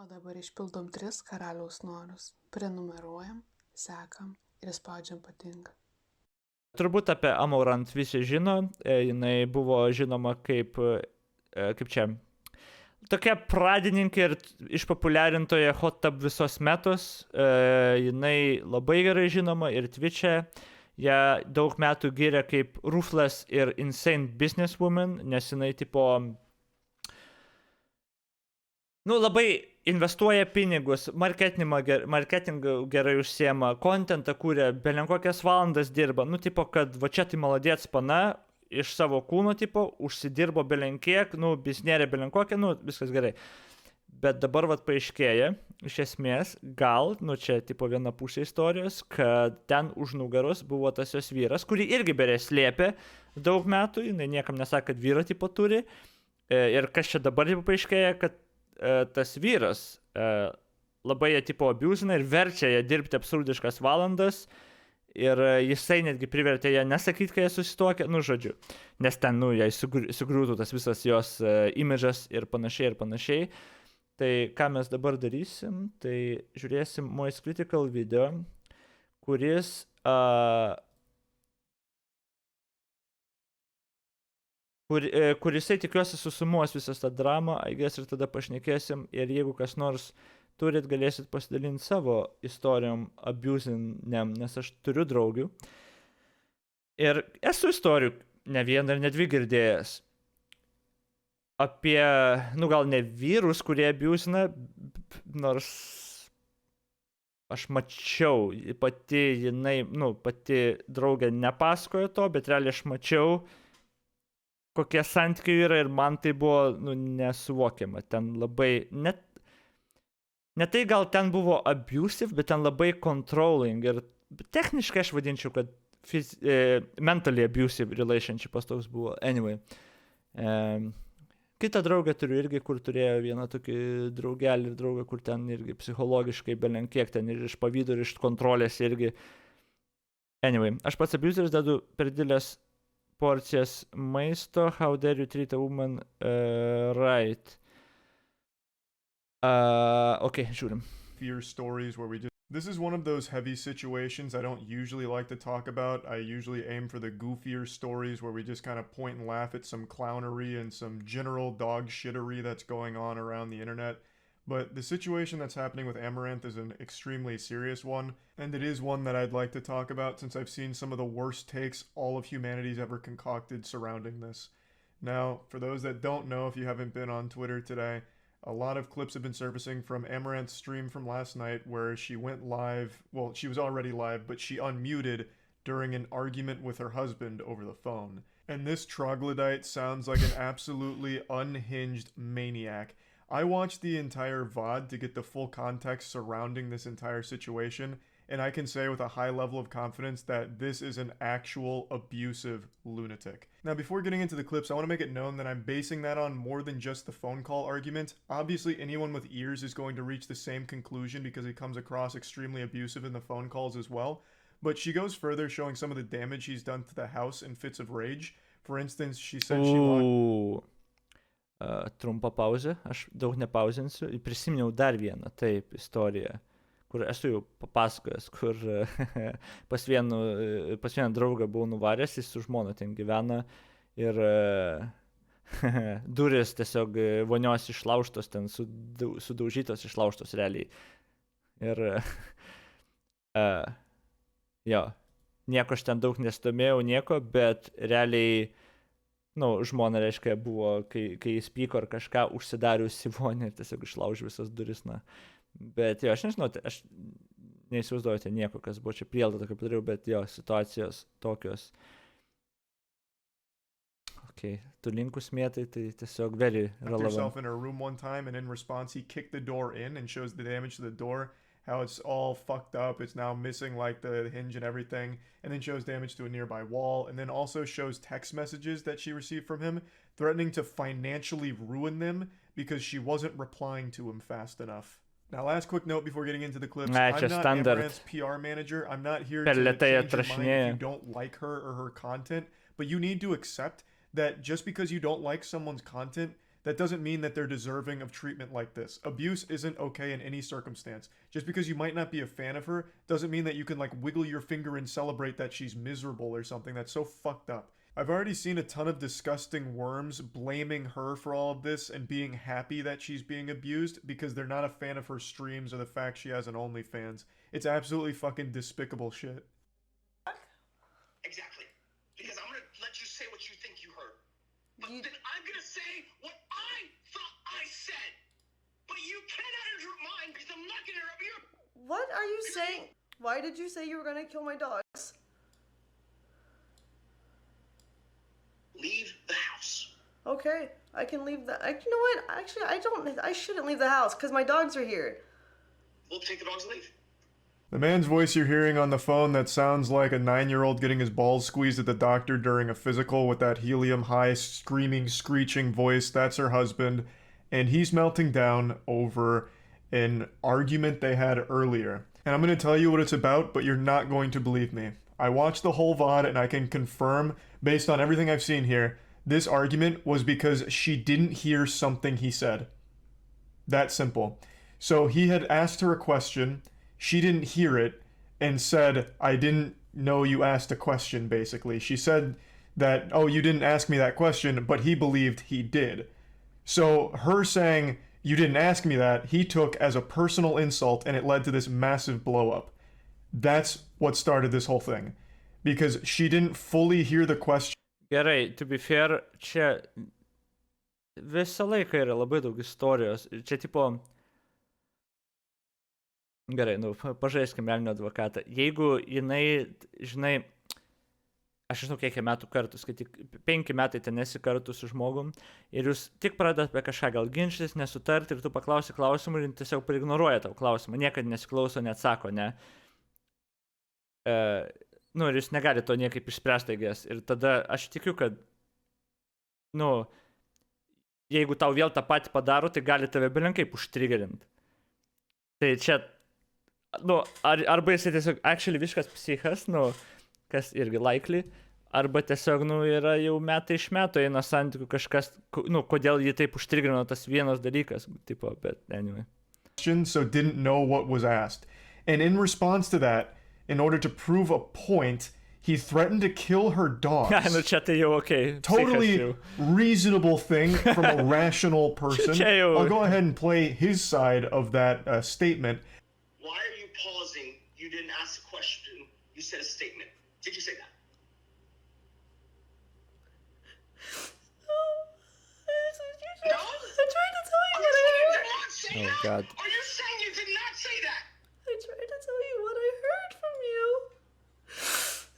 O dabar išpildom 3 karaliaus norus. Prenumeruojam, sekam ir spaudžiam patinka. Turbūt apie Amouranth visi žino, jinai buvo žinoma kaip čia, tokia pradininkė ir išpopuliarintoje hot tub visos metos, jinai labai gerai žinoma ir Twitch'e, ją daug metų gyrė kaip ruthless ir insane businesswoman, nes jinai tipo, labai investuoja pinigus, marketingą gerai užsiema, kontentą kūrė, belenkokias valandas dirba, tipo, kad va čia tai maladėts pana, iš savo kūno, tipo, užsidirbo belenkiek, biznierė belenkokia, viskas gerai. Bet dabar vat paaiškėja, iš esmės, gal, čia tipo viena pusė istorijos, kad ten už nugaros buvo tas jos vyras, kurį irgi berė slėpė daug metų, jinai niekam nesakė, kad vyrą tipo turi, ir kas čia dabar tipo paaiškėja, kad tas vyras labai ją tipo abusina ir verčia ją dirbti absurdiškas valandas ir jisai netgi privertė ją nesakyti, kai jie susituokia, žodžiu, nes ten, jai sugriūtų tas visas jos imidžas ir panašiai. Tai ką mes dabar darysim, tai žiūrėsim Moist Critical video, kurisai tikiuosi susumuos visą tą dramą, ir tada pašnekėsim, ir jeigu kas nors turit, galėsit pasidalinti savo istorijom abusiniam, nes aš turiu draugių. Ir esu istorijų ne vieną ir ne dvi girdėjęs apie, gal ne vyrus, kurie abusina, nors aš mačiau, pati draugė nepasakojo to, bet realiai aš mačiau, kokie santykiai yra ir man tai buvo, nesuvokiama. Ten labai, ne tai gal ten buvo abusive, bet ten labai controlling ir techniškai aš vadinčiau, kad mentally abusive relationshipas toks buvo. Anyway. Kitą draugę turiu irgi, kur turėjo vieną tokį draugelį ir draugą, kur ten irgi psichologiškai belenkiek ten ir iš pavydo ir iš kontrolės irgi. Anyway, aš pats abuseris dedu per didelės porcijas maisto. How dare you treat a woman right? Okay, žiūrim. Fear stories where this is one of those heavy situations I don't usually like to talk about. I usually aim for the goofier stories where we just kind of point and laugh at some clownery and some general dog shittery that's going on around the internet. But the situation that's happening with Amouranth is an extremely serious one, and it is one that I'd like to talk about since I've seen some of the worst takes all of humanity's ever concocted surrounding this. Now, for those that don't know, if you haven't been on Twitter today, a lot of clips have been surfacing from Amouranth's stream from last night where she went live, well, she was already live, but she unmuted during an argument with her husband over the phone. And this troglodyte sounds like an absolutely unhinged maniac. I watched the entire VOD to get the full context surrounding this entire situation, and I can say with a high level of confidence that this is an actual abusive lunatic. Now, before getting into the clips, I want to make it known that I'm basing that on more than just the phone call argument. Obviously, anyone with ears is going to reach the same conclusion because it comes across extremely abusive in the phone calls as well. But she goes further, showing some of the damage she's done to the house in fits of rage. For instance, she said she locked... Trumpa pauzė, aš daug nepauzinsiu. Prisiminiau dar vieną, istoriją, kur esu jau papasakojęs, kur pas vieną draugą buvau nuvaręs, jis su žmona ten gyvena ir durys tiesiog vonios išlaužtos, ten sudaužytos, išlaužtos realiai. Ir nieko aš ten daug nestomėjau, bet realiai žmona, reiškia, buvo, kai jis pyko ar kažką, užsidariusi vonį ir tiesiog išlaužė visas duris, Bet aš nežinau, aš neįsivaizduoju nieko, kas buvo čia prielaidą tokio padariau, bet situacijos tokios. Okay, tu linkus mėtai, tai tiesiog very relevant. Yourself in her room one time, and in response, he kicked the door in and shows the damage to the door. How it's all fucked up, it's now missing like the hinge and everything, and then shows damage to a nearby wall, and then also shows text messages that she received from him, threatening to financially ruin them because she wasn't replying to him fast enough. Now, last quick note before getting into the clips, I'm not Amouranth's PR manager, I'm not here to change your mind if you don't like her or her content, but you need to accept that just because you don't like someone's content, that doesn't mean that they're deserving of treatment like this. Abuse isn't okay in any circumstance. Just because you might not be a fan of her doesn't mean that you can like wiggle your finger and celebrate that she's miserable or something. That's so fucked up. I've already seen a ton of disgusting worms blaming her for all of this and being happy that she's being abused because they're not a fan of her streams or the fact she has an OnlyFans. It's absolutely fucking despicable shit. Exactly. Because I'm gonna let you say what you think you heard. But then I'm gonna say what I thought I said. But you cannot interrupt mine because I'm not gonna interrupt you. What are you saying? Why did you say you were gonna kill my dogs? Leave the house. Okay, I can leave the. You know what? Actually, I shouldn't leave the house because my dogs are here. We'll take the dogs and leave. The man's voice you're hearing on the phone that sounds like a 9-year-old getting his balls squeezed at the doctor during a physical with that helium-high, screaming, screeching voice, that's her husband. And he's melting down over an argument they had earlier. And I'm going to tell you what it's about, but you're not going to believe me. I watched the whole VOD and I can confirm, based on everything I've seen here, this argument was because she didn't hear something he said. That simple. So he had asked her a question, she didn't hear it, and said, I didn't know you asked a question, basically. She said that, oh, you didn't ask me that question, but he believed he did. So her saying, you didn't ask me that, he took as a personal insult, and it led to this massive blow-up. That's what started this whole thing. Because she didn't fully hear the question. Gerai, to be fair, čia visą laiką yra labai daug istorijos. Čia tipo... Gerai, nu, pažaiskim velnio advokatą. Jeigu jinai, žinai, aš žinau, kiek metų kartus, kai tik 5 metai ten esi kartu su žmogum ir jūs tik pradedat apie kažką gal ginčytis, nesutarti ir tu paklausi klausimų ir tiesiog praignoruoja tavo klausimą, niekad nesiklauso, neatsako, ne. Nu, ir jūs negali to niekaip išspręsti, ir tada aš tikiu, kad, nu, jeigu tau vėl tą patį padaro, tai gali tave belenkaip užtrigerint. Tai čia, nu, arba jisai tiesiog actually visiškas psichas, nu, kas irgi likely, arba tiesiog, nu, yra jau metai iš metų eina santykių kažkas, nu, kodėl jį taip užtrigerino tas vienas dalykas, tipo, but anyway. So didn't know what was asked. And in response to that, in order to prove a point, he threatened to kill her dogs. Nu, čia tai jau, okay. Totally reasonable thing from a rational person. I'll go ahead and play his side of that statement. Why are you pausing? You didn't ask a question. You said a statement. Did you say that? No? I tried to tell you Are what I you heard. saying you did not say Oh, that? God. Are you saying you did not say that? I tried to tell you what I heard from you.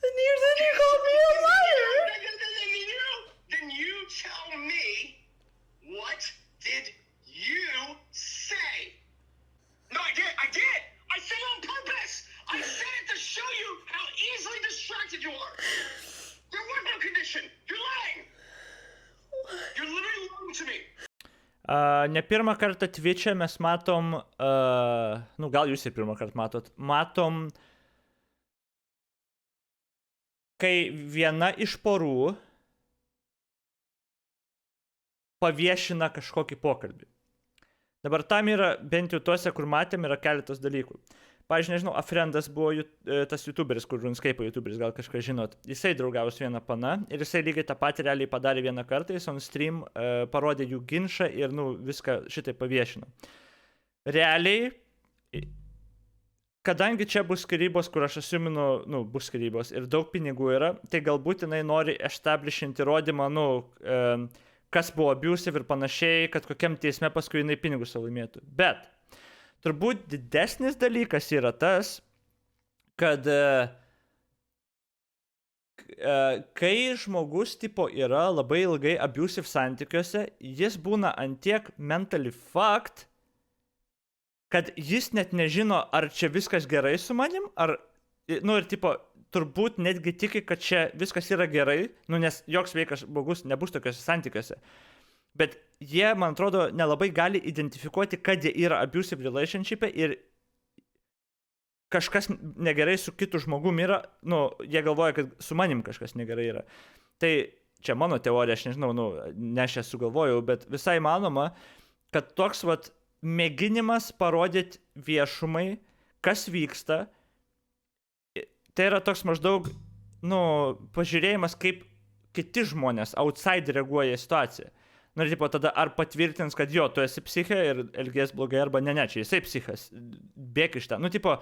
And then you called me a liar. Then you tell me, what did you say? No, I did. I said it on purpose. I said it to show you how easily distracted you are. Your workout condition. You're lying. You're literally lying to me. Ne pirmą kartą Twitch'e mes matom, nu gal jūs ir pirmą kartą matom, kai viena iš porų paviešina kažkokį pokalbį. Dabar tam yra, bent jau tuose, kur matėm, yra keletas dalykų. Pavyzdžiui, nežinau, Afrendas buvo tas youtuberis, kur RuneScape'o youtuberis, gal kažką žinot. Jisai draugavo su viena pana ir jisai lygiai tą patį realiai padarė vieną kartą, jis on stream parodė jų ginčą ir, nu, viską šitai paviešino. Realiai, kadangi čia bus skyrybos, kur aš asuminu, nu, bus skyrybos ir daug pinigų yra, tai galbūt jinai nori establishinti įrodymą, nu, kas buvo abusive ir panašiai, kad kokiam teisme paskui jinai pinigus laimėtų. Bet turbūt didesnis dalykas yra tas, kad kai žmogus tipo yra labai ilgai abusive santykiuose, jis būna antiek mentally fucked, kad jis net nežino, ar čia viskas gerai su manim, ar, nu ir tipo, turbūt netgi tiki, kad čia viskas yra gerai, nu nes joks sveikas žmogus nebus tokiuose santykiuose. Bet jie, man atrodo, nelabai gali identifikuoti, kad jie yra abusive relationship'e ir kažkas negerai su kitu žmogum yra, nu, jie galvoja, kad su manim kažkas negerai yra. Tai čia mano teorija, aš nežinau, ne aš ją sugalvojau, bet visai manoma, kad toks vat mėginimas parodyti viešumai, kas vyksta, tai yra toks maždaug, pažiūrėjimas, kaip kiti žmonės, outside reaguoja į situaciją. Ir tipo tada ar patvirtins, kad jo, tu esi psichė ir elgies blogai, arba ne, čia jisai psichas, bėk iš ten. Tipo,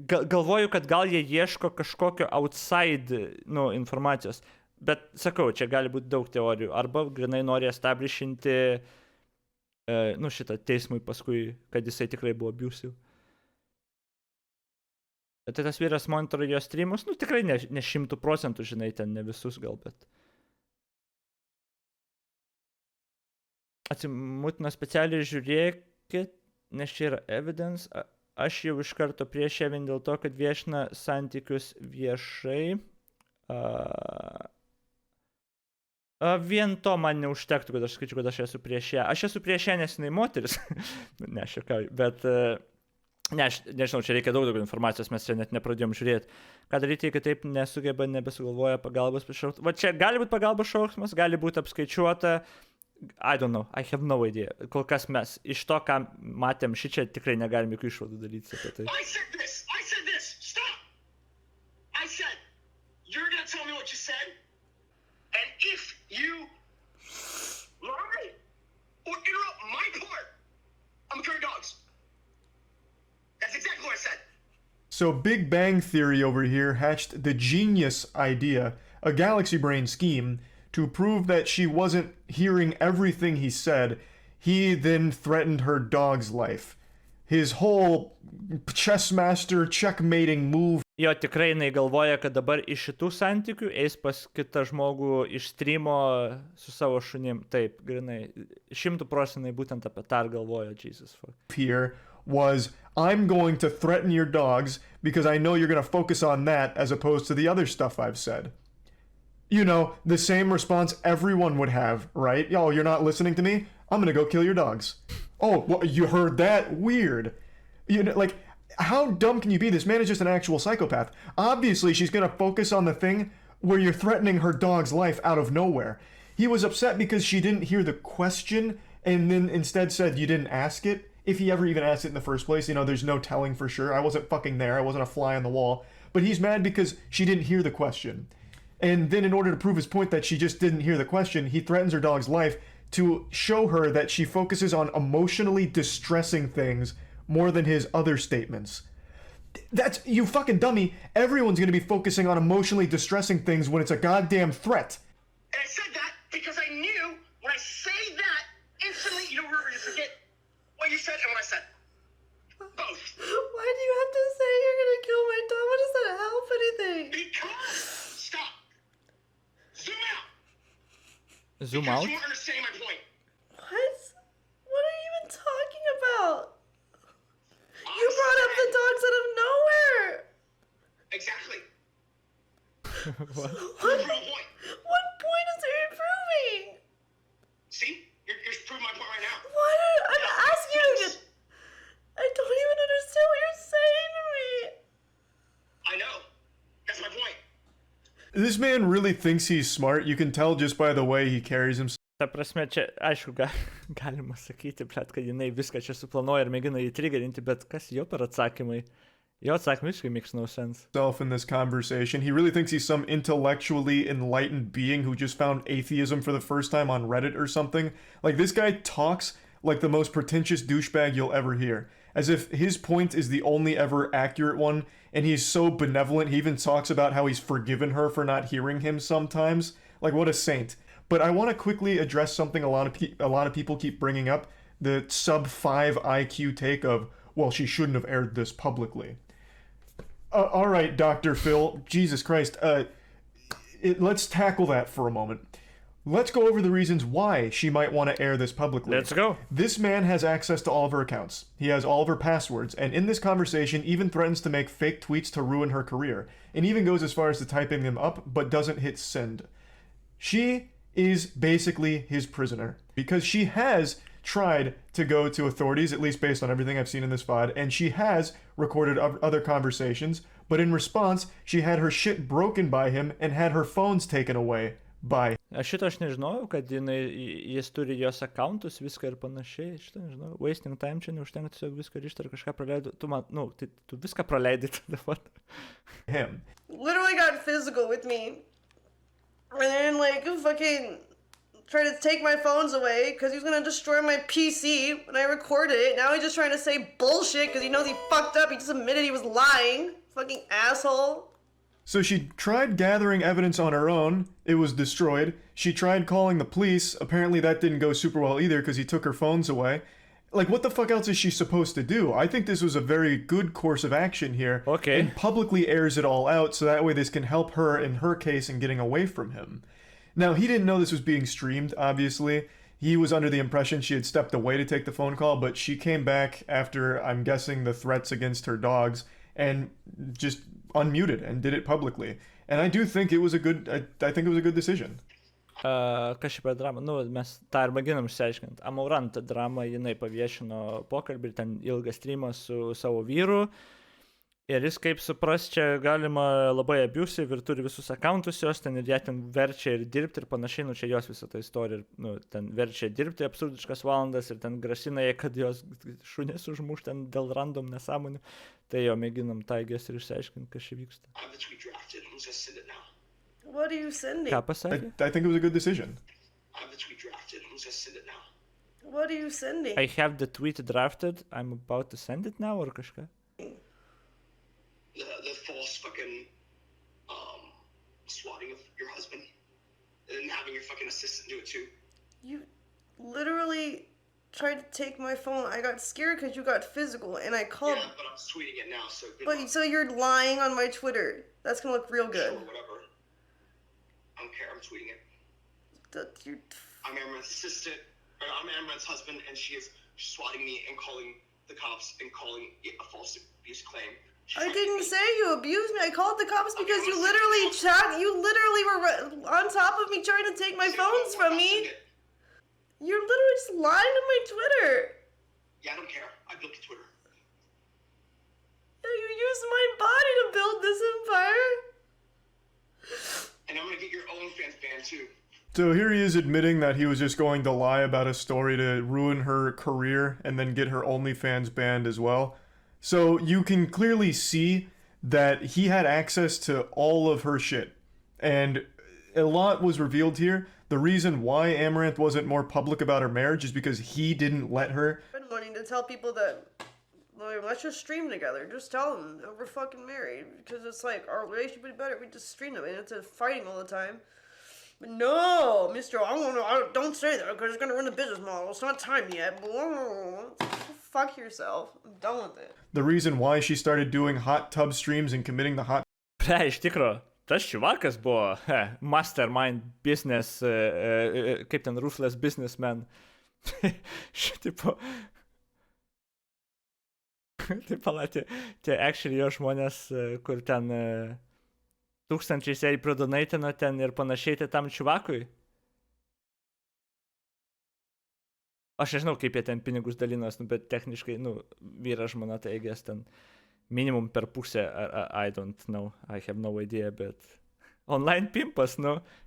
galvoju, kad gal jie ieško kažkokio outside, informacijos. Bet sakau, čia gali būti daug teorijų. Arba grinai nori establishinti, šitą teismui paskui, kad jisai tikrai buvo abusive. Tai tas vyras monitoruoja jo streamus, tikrai ne 100%, žinai, ten ne visus gal, bet. Atsimutino specialiai žiūrėkit, nes čia yra evidence. Aš jau iš karto prieš ją vien dėl to, kad viešina santykius viešai. Vien to man neužtektų, kad aš skaičiu, kad aš esu prieš ją. Aš esu prieš ją, nes jinai moteris. Ne, aš juokauju, bet... Ne, aš nežinau, čia reikia daug informacijos, mes čia net nepradėjom žiūrėti. Ką daryti, jei taip nesugeba, nebesugalvoja pagalbos pašaukti. Va čia gali būti pagalbos šauksmas, gali būti apskaičiuota. I don't know, I have no idea. Kol kas mes iš to, ką matėm, šičia tikrai negalim jokių išvadų daryti apie tai. I said this, stop! I said, you're gonna tell me what you said, and if you lie or interrupt my part, I'm gonna kill your dogs. That's exactly what I said. So Big Bang Theory over here hatched the genius idea, a galaxy brain scheme, to prove that she wasn't hearing everything he said. He then threatened her dog's life. His whole chess master checkmating move. Jo, tikrai jinai galvoja, kad dabar iš šitų santykių eis pas kitą žmogų iš streamo su savo šunim. Taip, grinai, 100% būtent apie tą galvoja, Jesus fuck. Here was, I'm going to threaten your dogs because I know you're going to focus on that as opposed to the other stuff I've said. You know, the same response everyone would have, right? Oh, you're not listening to me? I'm going to go kill your dogs. Oh, well, you heard that? Weird. You know, like, how dumb can you be? This man is just an actual psychopath. Obviously, she's going to focus on the thing where you're threatening her dog's life out of nowhere. He was upset because she didn't hear the question and then instead said you didn't ask it. If he ever even asked it in the first place, you know, there's no telling for sure. I wasn't fucking there. I wasn't a fly on the wall. But he's mad because she didn't hear the question. And then in order to prove his point that she just didn't hear the question, he threatens her dog's life to show her that she focuses on emotionally distressing things more than his other statements. That's, you fucking dummy. Everyone's going to be focusing on emotionally distressing things when it's a goddamn threat. And I said that because I knew when I say that, instantly, you forget what you said and what I said. Both. Why do you have to say you're gonna kill my dog? What does that help anything? Because, stop. Zoom out. Zoom Because out? you weren't understanding my point. What? What are you even talking about? I You brought up the said- dogs out of nowhere. Exactly. What? What? Prove my point. What point is it improving? See? You're proving my point right now. What? I'm asking you to... I don't even understand what you're saying to me. I know. That's my point. This man really thinks he's smart. You can tell just by the way he carries himself. Ta prasme, čia, aišku, galima sakyti, kad jinai viską čia suplanuoja ir mėgina jį triggerinti, bet kas jo per atsakymai? Jo atsakymai visiškai makes no sense. In this conversation. He really thinks he's some intellectually enlightened being who just found atheism for the first time on Reddit or something. Like, this guy talks like the most pretentious douchebag you'll ever hear. As if his point is the only ever accurate one, and he's so benevolent, he even talks about how he's forgiven her for not hearing him sometimes. Like, what a saint. But I want to quickly address something a lot of people keep bringing up, the sub-5 IQ take of, well, she shouldn't have aired this publicly. All right, Dr. Phil, Jesus Christ, let's tackle that for a moment. Let's go over the reasons why she might want to air this publicly. Let's go. This man has access to all of her accounts. He has all of her passwords, and in this conversation even threatens to make fake tweets to ruin her career, and even goes as far as to typing them up, but doesn't hit send. She is basically his prisoner, because she has tried to go to authorities, at least based on everything I've seen in this VOD, and she has recorded other conversations, but in response, she had her shit broken by him and had her phones taken away by Šito aš nežinojau, kad jis turi jos accountus, viską ir panašiai. Šitą nežinau. Wasting time čia neužtenka tiesiog viską rišti ar kažką praleidau. Tu viską praleidai tada. Him. Literally got physical with me. And then, like, fucking trying to take my phones away because he was gonna destroy my PC when I recorded it. Now he's just trying to say bullshit because he knows he fucked up. He just admitted he was lying. Fucking asshole. So she tried gathering evidence on her own. It was destroyed. She tried calling the police. Apparently that didn't go super well either because he took her phones away. Like, what the fuck else is she supposed to do? I think this was a very good course of action here. Okay. And publicly airs it all out so that way this can help her in her case in getting away from him. Now, he didn't know this was being streamed, obviously. He was under the impression she had stepped away to take the phone call, but she came back after, I'm guessing, the threats against her dogs and just unmuted and did it publicly. And I do think it was a good, I think it was a good decision. Kas čia per dramą? Mes tą ir mėginam išsiaiškinti. Amouranth dramą, jinai paviešino pokalbį, ten ilgą streamą su savo vyru. Ir jis, kaip supras, čia galima labai abusive ir turi visus accountus jos, ten ir ją ten verčia ir dirbti ir panašiai, čia jos visą tą istoriją, ten verčia dirbti absurdiškas valandas ir ten grasina jai, kad jos šunės užmuš ten dėl random nesąmonių. Tai jo mėginam taigės ir išsiaiškinti, kas čia vyksta. What are you sending? Ką pasakė? I think it was a good decision. What are you sending? I have the tweet drafted, I'm about to send it now, or kažką? The false fucking swatting of your husband and having your fucking assistant do it too. You literally tried to take my phone. I got scared because you got physical, and I called. Yeah, but I'm tweeting it now, so good But luck. so you're lying on my Twitter. That's gonna look real good. Sure, whatever. I don't care. I'm tweeting it. I'm Amouranth's assistant, or I'm Amouranth's husband, and she is swatting me and calling the cops and calling it a false abuse claim. I didn't say you abused me. I called the cops because you literally were on top of me trying to take my phones from me. You're literally just lying to my Twitter. Yeah, I don't care. I built Twitter. Yeah, you used my body to build this empire. And I'm gonna get your OnlyFans banned too. So here he is admitting that he was just going to lie about a story to ruin her career and then get her OnlyFans banned as well. So you can clearly see that he had access to all of her shit. And a lot was revealed here. The reason why Amouranth wasn't more public about her marriage is because he didn't let her. I've been wanting to tell people that, like, let's just stream together. Just tell them that we're fucking married. Because it's like, our relationship would be better if we just stream them. And it's fighting all the time. But no, mister, don't say that because it's going to ruin the business model. It's not time yet. Fuck yourself. I'm done with it. The reason why she started doing hot tub streams and committing the hot Iš tikro, tas čiuvakas buvo mastermind business, kaip ten ruthless businessman. Šitipo. Tai palatė, tie actually jo žmonės, kur ten tūkstančiais jai prodonatino ten ir panašiai tai tam čiuvakui. Aš nežinau, kaip jie ten pinigus dalinos, bet techniškai, vyras žmona, tai eigės ten minimum per pusę, I don't know, I have no idea, bet online pimpas,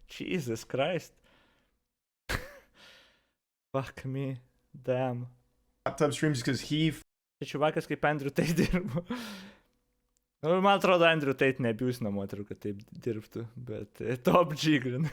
Jesus Christ. Fuck me, damn. hot tub streams because he Tai čiuvakas kaip Andrew Tate dirbo. Man atrodo, Andrew Tate neabusino moterų, kad taip dirbtų, bet top G grin.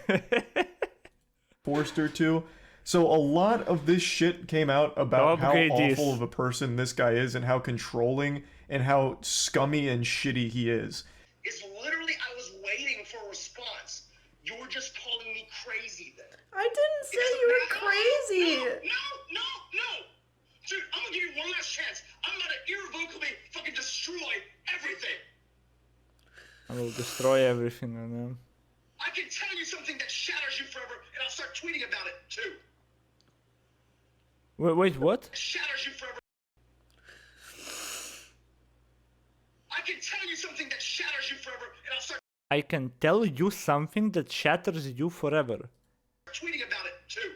forced her to. So a lot of this shit came out about how awful of a person this guy is and how controlling and how scummy and shitty he is. It's literally, I was waiting for a response. You were just calling me crazy then. I didn't say you were crazy. No. Dude, I'm gonna give you one last chance. I'm gonna irrevocably fucking destroy everything. I will destroy everything, I know. I can tell you something that shatters you forever, and I'll start tweeting about it too. Wait, what? Shatters you forever. I can tell you something that shatters you forever, and I'll start I can tell you something that shatters you forever. tweeting about it too.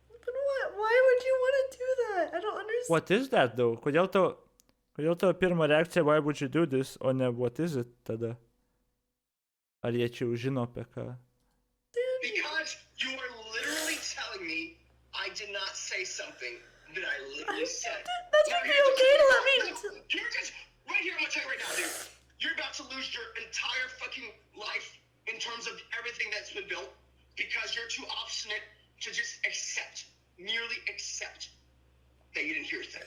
But what? Why would you want to do that? I don't understand. What is that, though? Kodėl tavo pirma reakcija, why would you do this, o ne what is it tada? Ar jie čia jau žino apie ką? say something that I literally said. That should be okay to let me. You're just right here. I'm gonna tell you right now, dude. You're about to lose your entire fucking life in terms of everything that's been built because you're too obstinate to just merely accept that you didn't hear a thing.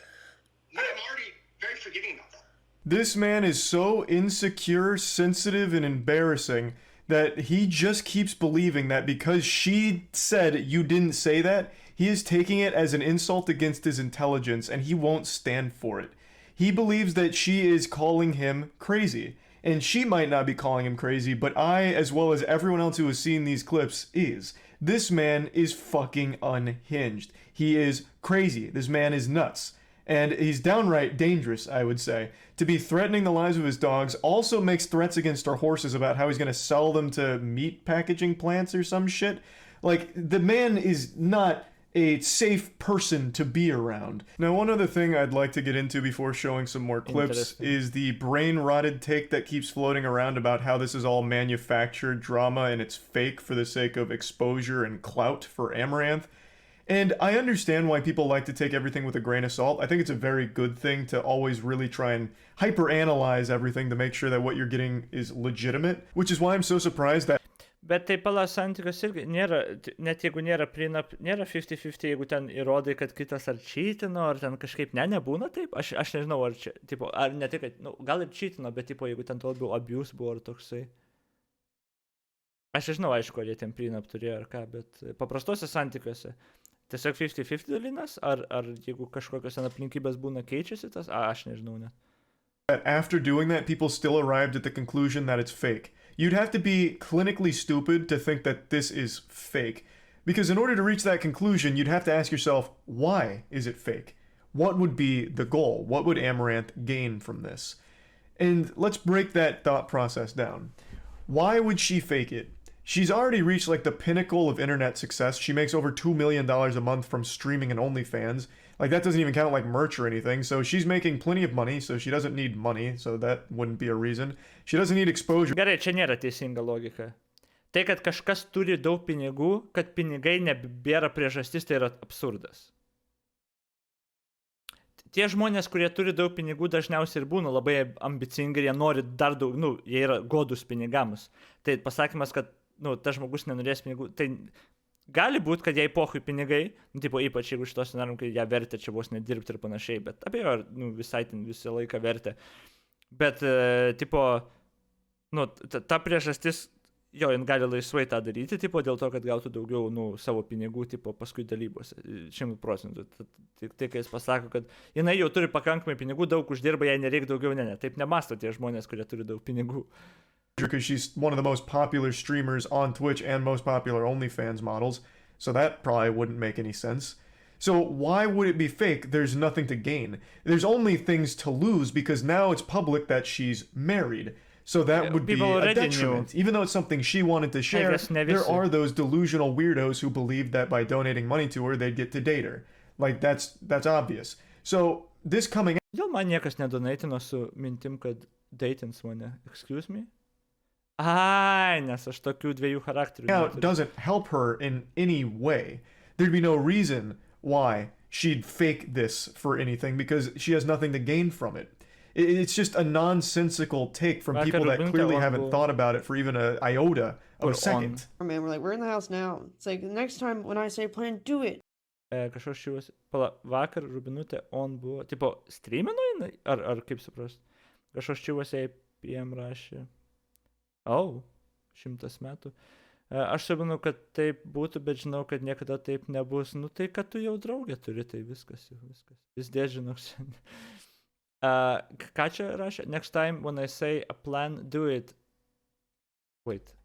And I'm already very forgiving about that. This man is so insecure, sensitive, and embarrassing that he just keeps believing that because she said you didn't say that, he is taking it as an insult against his intelligence and he won't stand for it. He believes that she is calling him crazy. And she might not be calling him crazy, but I, as well as everyone else who has seen these clips, is. This man is fucking unhinged. He is crazy. This man is nuts. And he's downright dangerous, I would say. To be threatening the lives of his dogs, also makes threats against our horses about how he's going to sell them to meat packaging plants or some shit. Like, the man is not a safe person to be around. Now, one other thing I'd like to get into before showing some more clips is the brain-rotted take that keeps floating around about how this is all manufactured drama and it's fake for the sake of exposure and clout for Amouranth. And I understand why people like to take everything with a grain of salt. I think it's a very good thing to always really try and hyper-analyze everything to make sure that what you're getting is legitimate, which is why I'm so surprised that Bet tai pala santykios irgi nėra, net jeigu nėra prenup, nėra 50-50, jeigu ten įrodai, kad kitas ar čytino, ar ten kažkaip nebūna taip, aš nežinau, ar čia, tipo, ar ne tik, gal ir čytino, bet tipo, jeigu ten to labiau abuse buvo ar toksai. Aš nežinau, aišku, ar jie ten prenup turėjo ar ką, bet paprastose santykiuose tiesiog 50-50 dalinas, ar jeigu kažkokios ten aplinkybės būna keičiasi tas, aš nežinau net. After doing that, people still arrived at the conclusion that it's fake. You'd have to be clinically stupid to think that this is fake. Because in order to reach that conclusion, you'd have to ask yourself, why is it fake? What would be the goal? What would Amouranth gain from this? And let's break that thought process down. Why would she fake it? She's already reached like the pinnacle of internet success. She makes over $2 million a month from streaming and OnlyFans. Like, that doesn't even count like merch or anything. So she's making plenty of money, so she doesn't need money, so that wouldn't be a reason. She doesn't need exposure. Gerai, čia nėra teisinga logika. Tai, kad kažkas turi daug pinigų, kad pinigai nebėra priežastis, tai yra absurdas. Tie žmonės, kurie turi daug pinigų, dažniausiai ir būna labai ambicingi ir jie nori dar daug, jie yra godus pinigams. Tai pasakymas, kad, tas žmogus nenorės pinigų, tai gali būti, kad jai pohui pinigai, tipo, ypač jeigu šitos nedarom, kai ją vertė čia vos nedirbti ir panašiai, bet abejo, ar visai ten visą laiką vertė. Bet, tipo, ta priežastis, jo, jin gali laisvai tą daryti, tipo, dėl to, kad gautų daugiau, savo pinigų, tipo, paskui dalybose, 100%. Tai, kai jis pasako, kad jinai jau turi pakankamai pinigų, daug uždirba, jai nereikia daugiau, ne. Taip nemąsto tie žmonės, kurie turi daug pinigų. Because she's one of the most popular streamers on Twitch and most popular OnlyFans models, so that probably wouldn't make any sense. So why would it be fake? There's nothing to gain. There's only things to lose because now it's public that she's married. So that would be a detriment. Even though it's something she wanted to share, there are those delusional weirdos who believe that by donating money to her, they'd get to date her. Like, that's obvious. So this coming Dėl man niekas nedonatino su mintim, kad datins mane. Excuse me? Ai, nes aš tokių dviejų charakterių out doesn't help her in any way. There'd be no reason why she'd fake this for anything because she has nothing to gain from it. It's just a nonsensical take from people that clearly haven't thought about it for even an iota of a second. Man, we're in the house now. It's like, next time when I say plan, do it. Kažkas šiuos, vakar Rubinutė on buvo, tipo, streamino jinai? Ar kaip suprast? Kažkas šiuos PM rašė. 100 metų. Aš suprantu, kad taip būtų, bet žinau, kad niekada taip nebus. Tai kad tu jau draugę turi, tai viskas. Vis dėžinoks. Ką čia rašė? Next time when I say a plan, do it. Wait.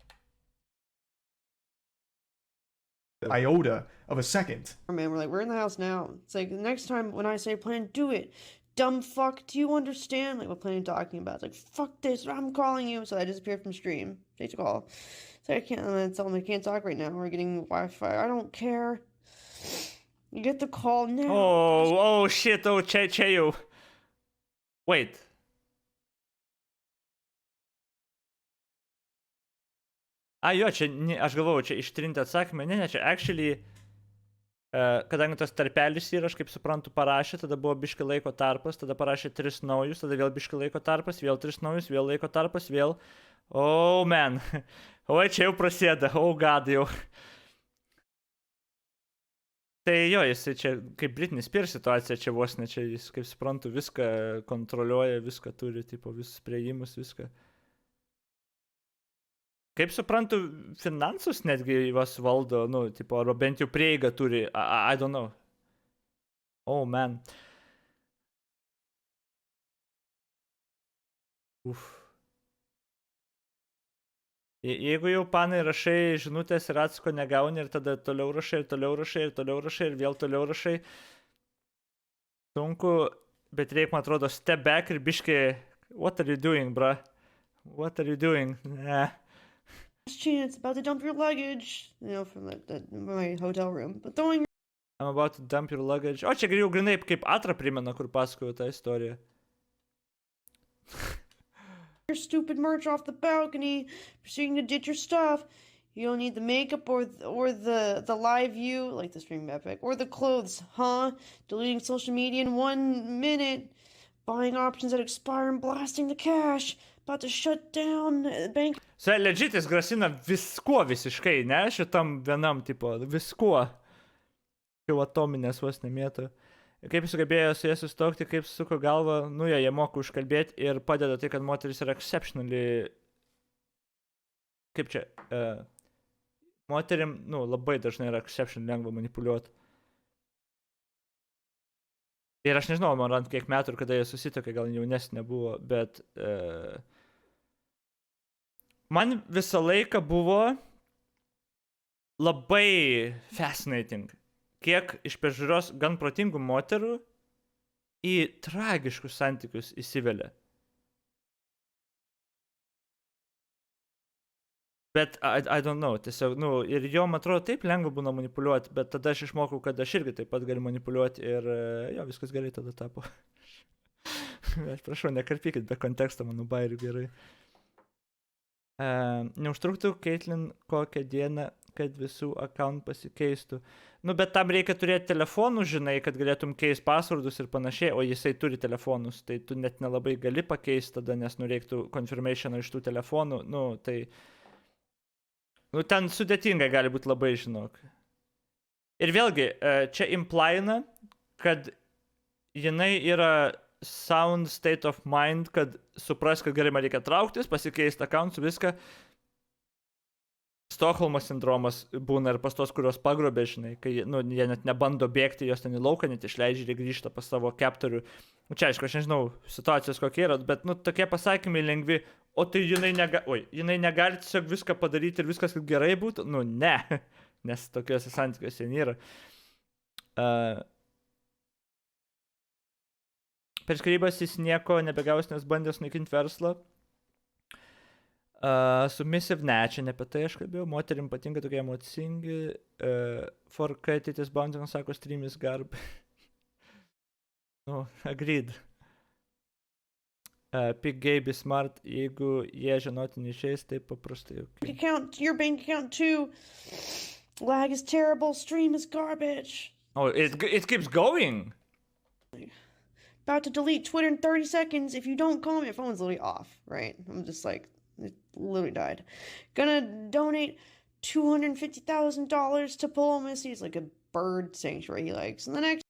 Iota of a second. Man, we're in the house now. It's like, next time when I say plan, do it. Dumb fuck, do you understand? Like, what plan are you talking about? It's like, fuck this, I'm calling you. So I disappeared from stream. Take a call. So I can't tell them I can't talk right now. We're getting Wi-Fi. I don't care. You get the call now. Oh shit, čia jau. Wait. Jo, čia, aš galvojau, čia ištrinti atsakymą. Ne, čia actually Kadangi tas tarpelis yra, aš kaip suprantu, parašė, tada buvo biški laiko tarpas, tada parašė 3 naujus, tada vėl biški laiko tarpas, vėl 3 naujus, vėl laiko tarpas, vėl... Oh, man. O, čia jau prasideda, oh god jau. Tai jo, jisai čia kaip Britney Spears situacija, čia vos ne čia, jis, kaip suprantu, viską kontroliuoja, viską turi, tipo, visus prieimus, viską. Kaip suprantu, finansus netgi juos valdo, nu, tipo, arba bent jau prieigą turi, I don't know. Oh, man. Uf. Jeigu jau, panai, rašai žinutės ir atsako negauni ir tada toliau rašai, ir toliau rašai, ir toliau rašai, ir vėl toliau rašai, sunku, bet reikia, man atrodo, step back ir biški, what are you doing, bra? What are you doing? Chance about to dump your luggage, from my hotel room, but throwing I'm about to dump your luggage. O, čia jau grinai kaip Atrą primena, kur pasakoju tą istoriją. your stupid merch off the balcony, proceeding to ditch your stuff. You don't need the makeup or the live view, like the stream epic, or the clothes, huh? Deleting social media in 1 minute, buying options that expire and blasting the cash. About to shut down bank. So, legit, jis grasina viskuo visiškai, ne? Šitam vienam, tipo, viskuo. Jau atominės vos nemėtų. Kaip jis sugebėjo su jie sustokti, kaip suko galvą, nu jie moka užkalbėti ir padeda tai, kad moteris yra exceptionally... Kaip čia? Moterim, nu, labai dažnai yra exceptionally lengva manipuliuoti. Ir aš nežinau, Amouranth kiek metų ir kada jie susitokė, gal jaunesnė buvo, bet... Man visą laiką buvo labai fascinating, kiek iš peržiūros gan protingų moterų į tragiškus santykius įsivelia. Bet I don't know, tiesiog, nu, ir jo, man atrodo, taip lengva būna manipuliuoti, bet tada aš išmokau, kad aš irgi taip pat galiu manipuliuoti ir jo, viskas gerai tada tapo. Aš prašau, nekarpykit be konteksto, manau, bairių gerai. Neužtruktų Caitlyn kokią dieną, kad visų account pasikeistų. Nu, bet tam reikia turėti telefonų, žinai, kad galėtum keisti passwordus ir panašiai, o jisai turi telefonus, tai tu net nelabai gali pakeisti tada, nes nureiktų confirmationą iš tų telefonų, nu, tai... Nu, ten sudėtingai gali būti labai, žinok. Ir vėlgi, čia implaina, kad jinai yra sound state of mind, kad supras, kad gerai man reikia trauktis, pasikeisti accounts, viską. Stokholmo sindromas būna ir pas tos, kurios pagrobė, žinai, kai nu, jie net nebando bėgti, jos ten į lauką net išleidžia ir grįžta pas savo captorių. Nu, čia, aišku, aš nežinau situacijos kokie yra, bet, nu, tokie pasakymai lengvi, o tai jinai negali tiesiog viską padaryti ir viskas, kad gerai būtų? Nu, ne, nes tokiuose santykiuose nėra. Per skyrybas jis nieko nebegaus, nes bandė sunaikinti verslą. Submissive, ne, čia ne apie tai aš kalbėjau. Moterim patinka tokie emocingi. For titis bouncing, sako, stream is garb. No, agreed. Pig gay, be smart. Jeigu jie žinoti neišeis, tai paprastai. Okay. Your bank account too. Lag is terrible. Stream is garbage. Oh, it keeps going. About to delete Twitter in 30 seconds. If you don't call me, your phone's literally off, right? I'm just like, it literally died. Gonna donate $250,000 to Polo Missy. It's like a bird sanctuary he likes. And the next...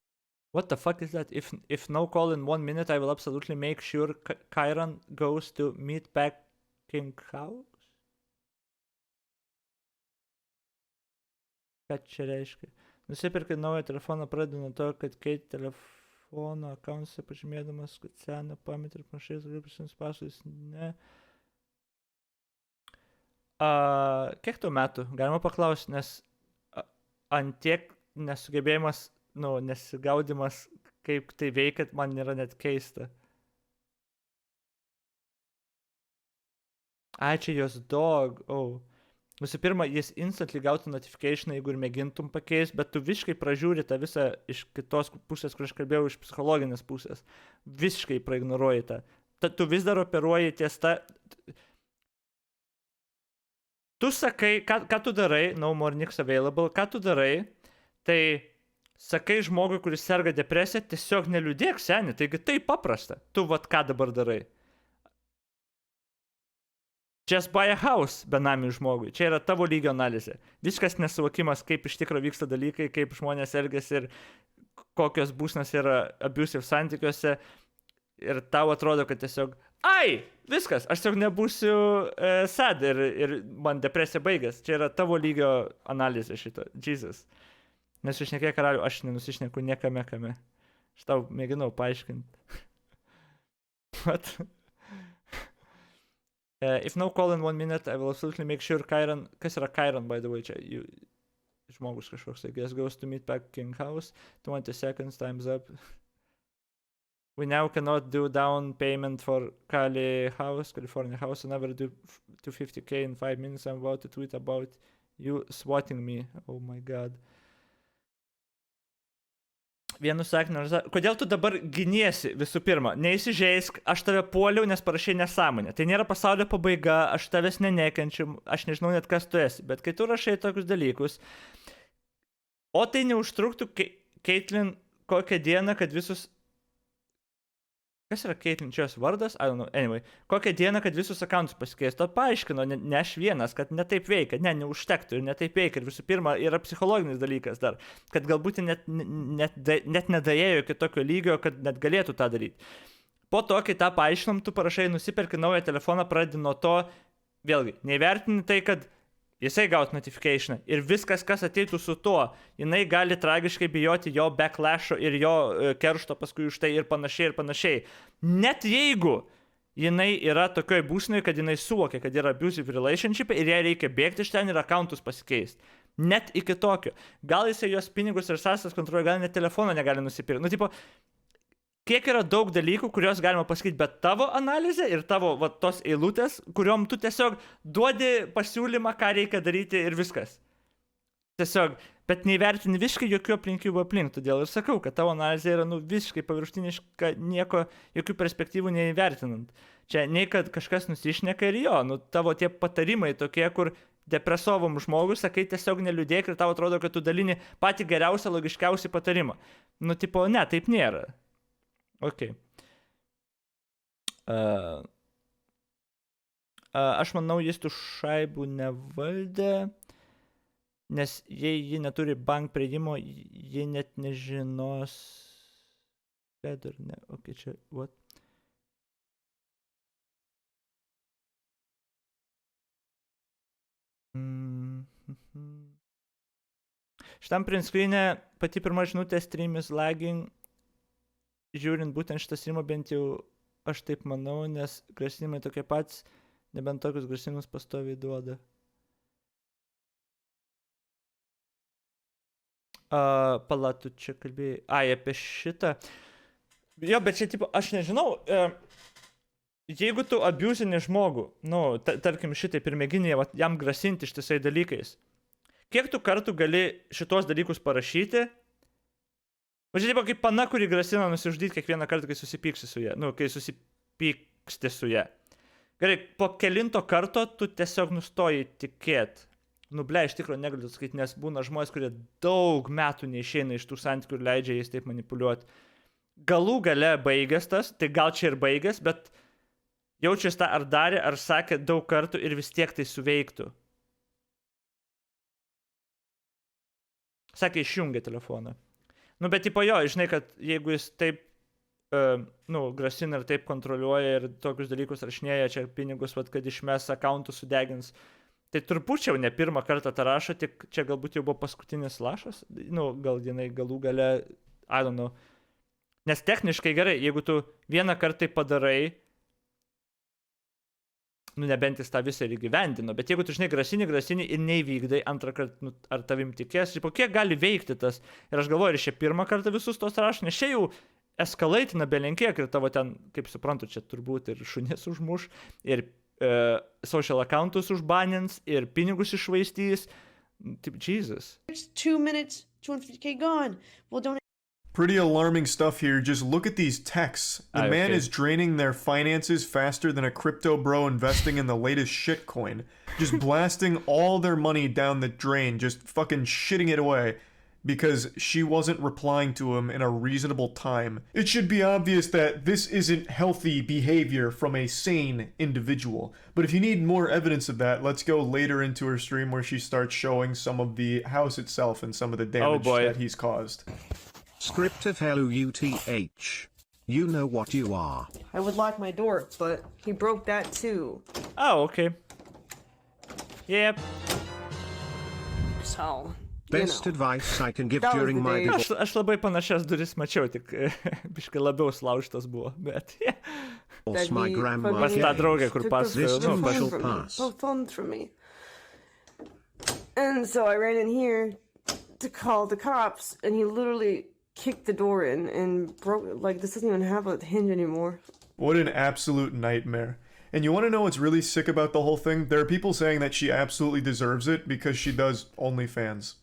What the fuck is that? If no call in 1 minute, I will absolutely make sure Kyron goes to meatpacking house? Ką čia reiškia? Nusipirkai naują telefoną, pradedu nuo to, kad keiti telefono akauntose pažymėdamas, kad seną pametį ir panašiai, grupės pasvardus, ne. Kiek tau metų? Galima paklausti, nes antiek nesugebėjimas, nu, nesigaudimas, kaip tai veikia, man nėra net keista. Čia jos dog, Visų pirma, jis instantly gautų notification, jeigu ir mėgintum pakeisti, bet tu visiškai pražiūri tą visą iš kitos pusės, kur aš kalbėjau, iš psichologinės pusės. Visiškai praignoruoji tą. Tu vis dar operuoji ties tą... Tu sakai, ką tu darai, no more nicks available, ką tu darai, tai sakai žmogui, kuris serga depresija, tiesiog neliūdėk, seni, taigi tai paprasta. Tu vat ką dabar darai. Just buy a house benamiui žmogui. Čia yra tavo lygio analizė. Viskas nesuvokimas, kaip iš tikrųjų vyksta dalykai, kaip žmonės elgiasi ir kokios būsnas yra abusive santykiuose. Ir tau atrodo, kad tiesiog, viskas, aš tiesiog nebūsiu sad ir man depresija baigės. Čia yra tavo lygio analizė šito. Jesus. Nesušnekė karalių, aš nenusišneku niekame kame. Aš tau mėginau paaiškinti. What? If no call in 1 minute, I will absolutely make sure Kairan... Kas yra Kairan, by the way, čia žmogus kažkoks, I guess, goes to meet back King House. 20 seconds, time's up. We now cannot do down payment for California House, and never do 250k in 5 minutes. I'm about to tweet about you swatting me. Oh my god. Vienu sakiniu, kodėl tu dabar giniesi visų pirma? Neįsižeisk, aš tave puoliau, nes parašai nesąmonę. Tai nėra pasaulio pabaiga, aš tavęs nekenčiu, aš nežinau net kas tu esi. Bet kai tu rašai tokius dalykus, o tai neužtruktų, Caitlyn, kokią dieną, kad visus... Kas yra Caitlyn, čia jos vardas? I don't know. Anyway, kokią dieną, kad visus accountus pasikeistų. Paaiškino, ne aš vienas, kad netaip veikia, neužtektų ir netaip veikia. Ir visų pirma, yra psichologinis dalykas dar, kad galbūt net nedaėjo iki tokio lygio, kad net galėtų tą daryti. Po to, kai tą paaiškinom, tu parašai, nusiperki naują telefoną, pradedi nuo to, vėlgi, neįvertini tai, kad jisai gaut notificationą ir viskas, kas ateitų su tuo, jinai gali tragiškai bijoti jo backlasho ir jo keršto paskui už tai ir panašiai. Net jeigu jinai yra tokioj būsnai, kad jinai suvokia, kad yra abusive relationship ir jai reikia bėgti iš ten ir accountus pasikeisti. Net iki tokio. Gal jisai jos pinigus ir sąsas kontroliuoja, gal net telefoną negali nusipirkti. Nu, tipo, kiek yra daug dalykų, kuriuos galima pasakyti, bet tavo analizė ir tavo tos eilutės, kuriuom tu tiesiog duodi pasiūlymą, ką reikia daryti ir viskas. Tiesiog, bet neįvertini visiškai jokių aplinkybių aplink, todėl ir sakau, kad tavo analizė yra visiškai paviršutiniška, nieko, jokių perspektyvų neįvertinant. Čia nei kad kažkas nusišneka ir jo, tavo tie patarimai tokie, kur depresovam žmogus, sakai, tiesiog neliūdėk ir tau atrodo, kad tu dalini patį geriausią, logiškiausią patarimą. Tipo, ne, taip nėra. Ok. Aš manau, jis tų šaibų nevaldė, nes jei ji neturi bank prieimo, ji net nežinos... Kad ar ne? Ok, čia, what? Šitam print screen'e pati pirma žinutė stream is lagging. Žiūrint būtent šitą streamą, bent jau aš taip manau, nes grasinimai tokie pats, nebent tokius grasinimus pastoviai duoda. Palatu čia kalbėjai. Apie šitą. Jo, bet čia, tipo, aš nežinau, jeigu tu abusini žmogų, tarkim šitaip ir mėgini jam grasinti štisai dalykais, kiek tu kartų gali šitos dalykus parašyti? Važiuoju, kaip pana, kuri grasina nusižudyti kiekvieną kartą, kai susipyksti su ja. Kai susipyksti su ja. Gerai, po kelinto karto tu tiesiog nustoji tikėti. Iš tikrųjų negaliu sakyti, nes būna žmonės, kurie daug metų neišeina iš tų santykių ir leidžia jais taip manipuliuoti. Galų gale baigęs tas, tai gal čia ir baigęs, bet jaučiasi tą ar darė, ar sakė daug kartų ir vis tiek tai suveiktų. Sakė, išjungė telefoną. Bet tipo jo, žinai, kad jeigu jis taip, grasina ir taip kontroliuoja ir tokius dalykus rašinėja, čia pinigus, kad išmes accountus sudegins, tai turbūt jau ne pirmą kartą tą rašo, tik čia galbūt jau buvo paskutinis lašas, gal jinai galų gale, I don't know. Nes techniškai gerai, jeigu tu vieną kartą tai padarai, nebent jis tą visą ir įgyvendino, bet jeigu tu, žinai, grasini ir neįvykdai, antrą kartą, ar tavim tikės, kiek gali veikti tas. Ir aš galvoju, ir šia pirmą kartą visus tos rašo, nes šia jau eskalaitina belenkiek ir tavo ten, kaip suprantu, čia turbūt ir šunis užmuš, ir social accountus užbanins, ir pinigus išvaistys. Jesus. 2 minutes, 250k gone. Well, don't... Pretty alarming stuff here. Just look at these texts. The man is draining their finances faster than a crypto bro investing in the latest shitcoin. Just blasting all their money down the drain. Just fucking shitting it away. because she wasn't replying to him in a reasonable time. It should be obvious that this isn't healthy behavior from a sane individual. But if you need more evidence of that, let's go later into her stream where she starts showing some of the house itself and some of the damage that he's caused. Script of L-U-T-H. You know what you are. I would lock my door, but he broke that too. Oh, okay. Yep. So, Best advice I can give That was during the my day. divorce. Aš labai panašias duris mačiau, tik biškai labiau sulaužtas buvo, bet that My he grandma fucking Pas tą draugę, kur took the pasakojo, This nu, too pas... shall phone from me, pass. both phones from me. And so I ran in here to call the cops, and he literally kicked the door in and broke. Like, this doesn't even have a hinge anymore. What an absolute nightmare. And you want to know what's really sick about the whole thing? There are people saying that she absolutely deserves it because she does OnlyFans.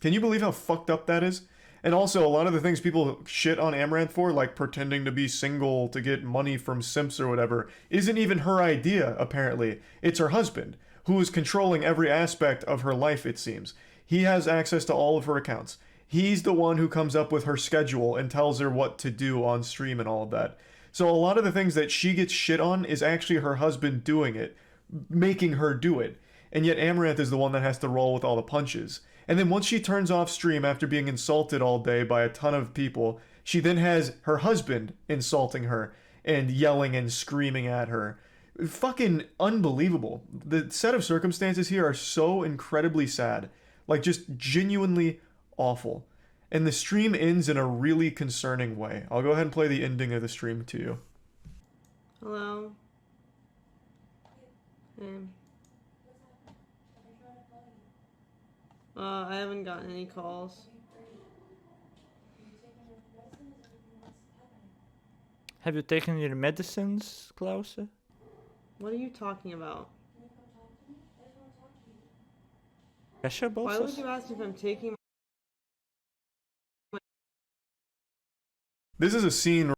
Can you believe how fucked up that is? And also, a lot of the things people shit on Amouranth for, like pretending to be single to get money from simps or whatever, isn't even her idea, apparently. It's her husband, who is controlling every aspect of her life, it seems. He has access to all of her accounts. He's the one who comes up with her schedule and tells her what to do on stream and all of that. So a lot of the things that she gets shit on is actually her husband doing it, making her do it. And yet Amouranth is the one that has to roll with all the punches. And then once she turns off stream after being insulted all day by a ton of people, she then has her husband insulting her and yelling and screaming at her. Fucking unbelievable. The set of circumstances here are so incredibly sad. Like, just genuinely awful. And the stream ends in a really concerning way. I'll go ahead and play the ending of the stream to you. Hello. I haven't gotten any calls. Have you taken your medicines, Klaus? What are you talking about? Kas čia Why would balsas? you ask if I'm taking? This is a scene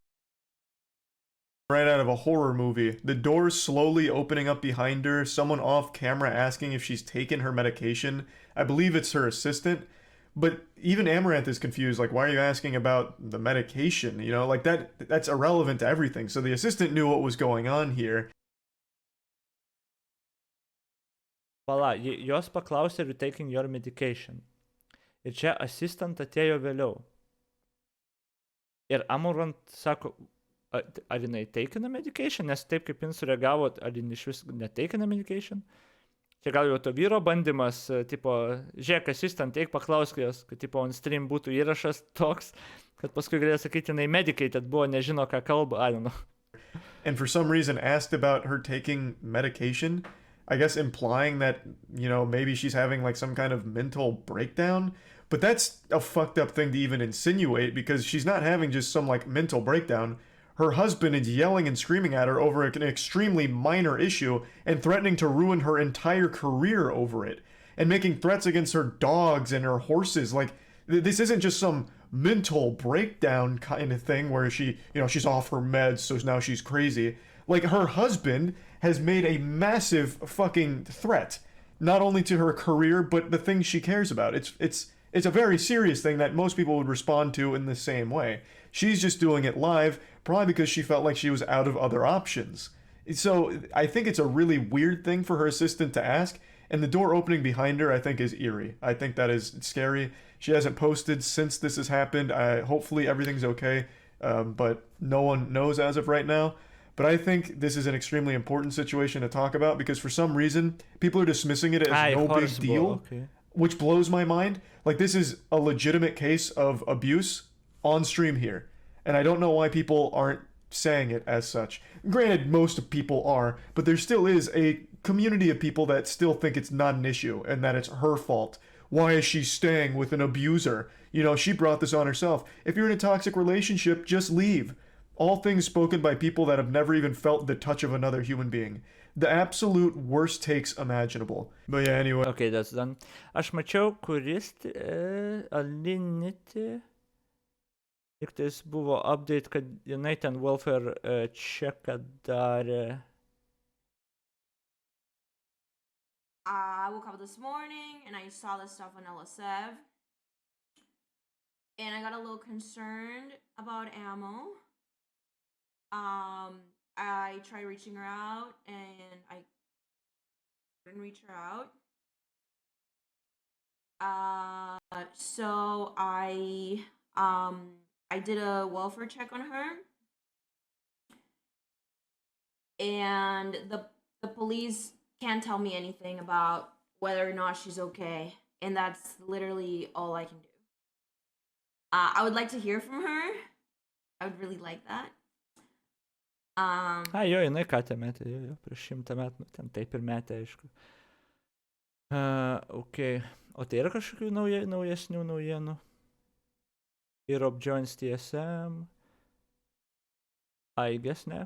right out of a horror movie. The doors slowly opening up behind her, someone off camera asking if she's taken her medication. I believe it's her assistant. But even Amouranth is confused, like, why are you asking about the medication? You know, like, that's irrelevant to everything. So the assistant knew what was going on here. Pala, jos paklausė, are you taking your medication? Ir čia assistant atėjo vėliau. Ir Amouranth sako, ar jinai teikina medication, nes taip kaip jin sureagavo, ar jin iš vis neteikina medication. Čia gal jau to vyro bandymas, tipo, žiūrėk, assistant, teik paklausk jos, kad tipo on stream būtų įrašas toks, kad paskui galėjo sakyti, jinai medicated buvo, nežino ką kalba, I don't know. And for some reason asked about her taking medication, I guess implying that, you know, maybe she's having like some kind of mental breakdown. But that's a fucked up thing to even insinuate, because she's not having just some like mental breakdown. Her husband is yelling and screaming at her over an extremely minor issue and threatening to ruin her entire career over it, and making threats against her dogs and her horses. Like, this isn't just some mental breakdown kind of thing where she, you know, she's off her meds, so now she's crazy. Like, her husband has made a massive fucking threat, not only to her career, but the things she cares about. It's a very serious thing that most people would respond to in the same way. She's just doing it live, probably because she felt like she was out of other options. So I think it's a really weird thing for her assistant to ask, and the door opening behind her I think is eerie. I think that is scary. She hasn't posted since this has happened. Hopefully everything's okay, but no one knows as of right now. But I think this is an extremely important situation to talk about, because for some reason people are dismissing it as no big deal, which blows my mind. Like, this is a legitimate case of abuse on stream here, and I don't know why people aren't saying it as such. Granted, most people are, but there still is a community of people that still think it's not an issue and that it's her fault. Why is she staying with an abuser? You know, she brought this on herself. If you're in a toxic relationship, just leave. All things spoken by people that have never even felt the touch of another human being. The absolute worst takes imaginable. But yeah, anyway. Okay, that's done. Aš mačiau, kuris Alinity. Tik tais buvo update, kad jinai ten welfare checką darė. I woke up this morning and I saw this stuff on LSF. and I got a little concerned about Ammo. I tried reaching her out, and I couldn't reach her out. So I did a welfare check on her, and the police can't tell me anything about whether or not she's okay, and that's literally all I can do. I would like to hear from her. I would really like that. Jo, jinai ką te metė, jo, prieš 100 metų, nu, ten taip ir metė, aišku. Ok, o tai yra kažkokių naujesnių naujienų? Ir Rob joins TSM. I guess ne.